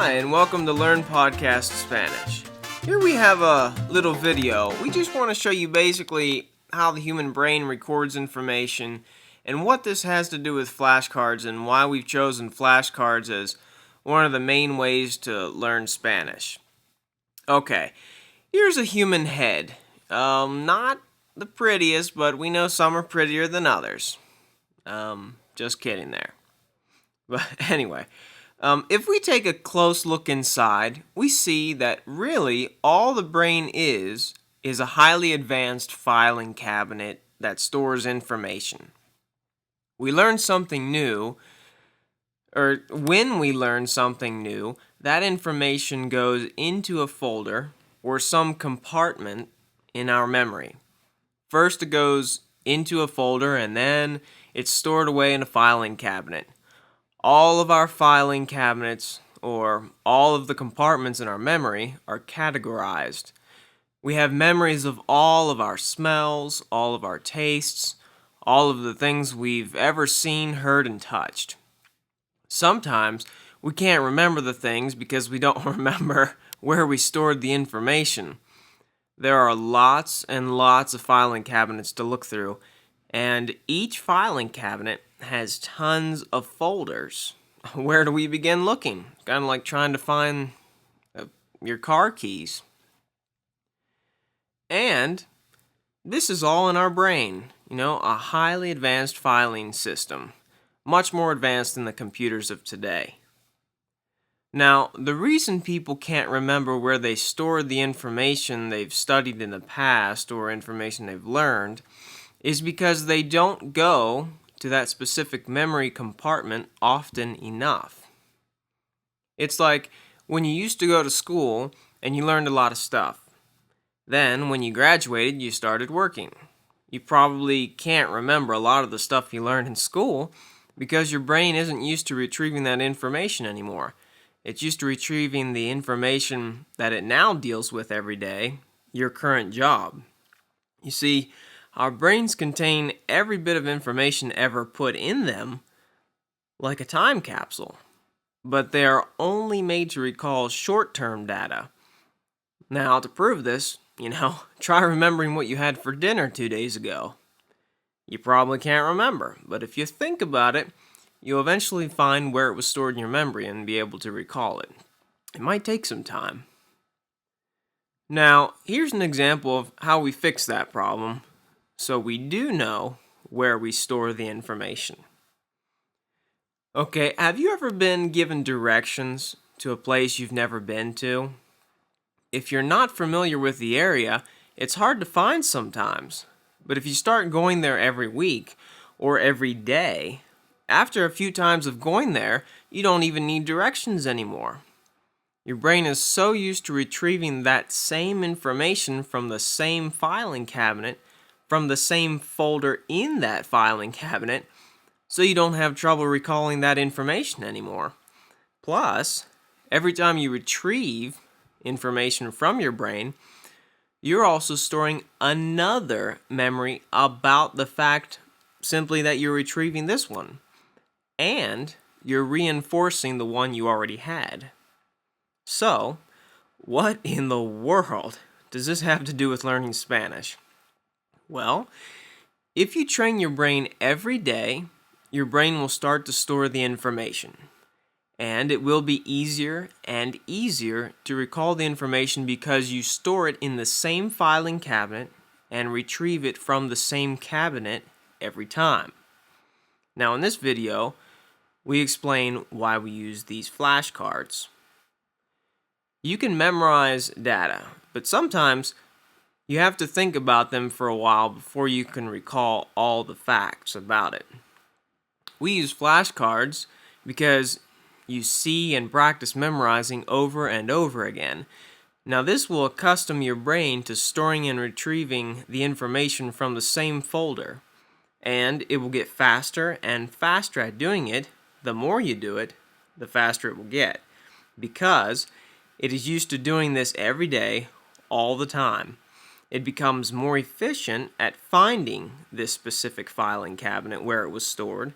Hi, and welcome to Learn Podcast Spanish. Here we have a little video. We just want to show you basically how the human brain records information and what this has to do with flashcards and why we've chosen flashcards as one of the main ways to learn Spanish. Okay, here's a human head. Not the prettiest, but we know some are prettier than others. Just kidding there. But anyway, if we take a close look inside, we see that really all the brain is a highly advanced filing cabinet that stores information. We learn something new, or when we learn something new, that information goes into a folder or some compartment in our memory. First, it goes into a folder and then it's stored away in a filing cabinet. All of our filing cabinets, or all of the compartments in our memory, are categorized. We have memories of all of our smells, all of our tastes, all of the things we've ever seen, heard, and touched. Sometimes we can't remember the things because we don't remember where we stored the information. There are lots and lots of filing cabinets to look through, and each filing cabinet has tons of folders. Where do we begin looking? Kind of like trying to find your car keys. And this is all in our brain, a highly advanced filing system, much more advanced than the computers of today. Now, the reason people can't remember where they stored the information they've studied in the past or information they've learned is because they don't go to that specific memory compartment often enough. It's like when you used to go to school and you learned a lot of stuff. Then, when you graduated, you started working. You probably can't remember a lot of the stuff you learned in school because your brain isn't used to retrieving that information anymore. It's used to retrieving the information that it now deals with every day, your current job. You see, our brains contain every bit of information ever put in them, like a time capsule, but they are only made to recall short-term data. Now, to prove this, try remembering what you had for dinner 2 days ago. You probably can't remember, but if you think about it, you'll eventually find where it was stored in your memory and be able to recall it. It might take some time. Now, here's an example of how we fix that problem, so we do know where we store the information. Okay, have you ever been given directions to a place you've never been to? If you're not familiar with the area, it's hard to find sometimes. But if you start going there every week or every day, after a few times of going there, you don't even need directions anymore. Your brain is so used to retrieving that same information from the same filing cabinet, from the same folder in that filing cabinet, so you don't have trouble recalling that information anymore. Plus, every time you retrieve information from your brain, you're also storing another memory about the fact simply that you're retrieving this one, and you're reinforcing the one you already had. So, what in the world does this have to do with learning Spanish? Well, if you train your brain every day, your brain will start to store the information. And it will be easier and easier to recall the information because you store it in the same filing cabinet and retrieve it from the same cabinet every time. Now in this video, we explain why we use these flashcards. You can memorize data, but sometimes you have to think about them for a while before you can recall all the facts about it. We use flashcards because you see and practice memorizing over and over again. Now this will accustom your brain to storing and retrieving the information from the same folder, and it will get faster and faster at doing it. The more you do it, the faster it will get, because it is used to doing this every day, all the time. It becomes more efficient at finding this specific filing cabinet where it was stored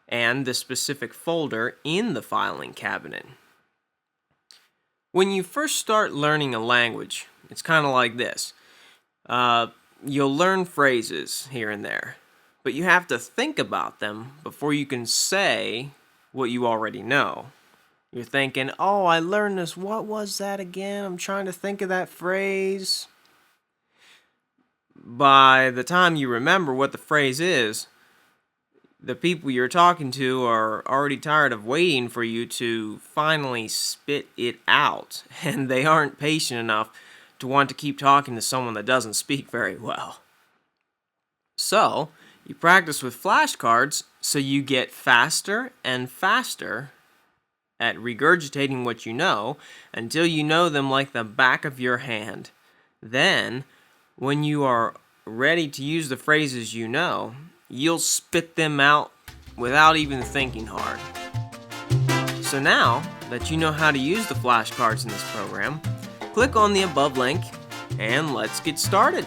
and the specific folder in the filing cabinet. When you first start learning a language, it's kind of like this. You'll learn phrases here and there, but you have to think about them before you can say what you already know. You're thinking, oh, I learned this. What was that again? I'm trying to think of that phrase. By the time you remember what the phrase is, the people you're talking to are already tired of waiting for you to finally spit it out, and they aren't patient enough to want to keep talking to someone that doesn't speak very well. So, you practice with flashcards so you get faster and faster at regurgitating what you know until you know them like the back of your hand. Then, when you are ready to use the phrases you know, you'll spit them out without even thinking hard. So now that you know how to use the flashcards in this program, click on the above link and let's get started.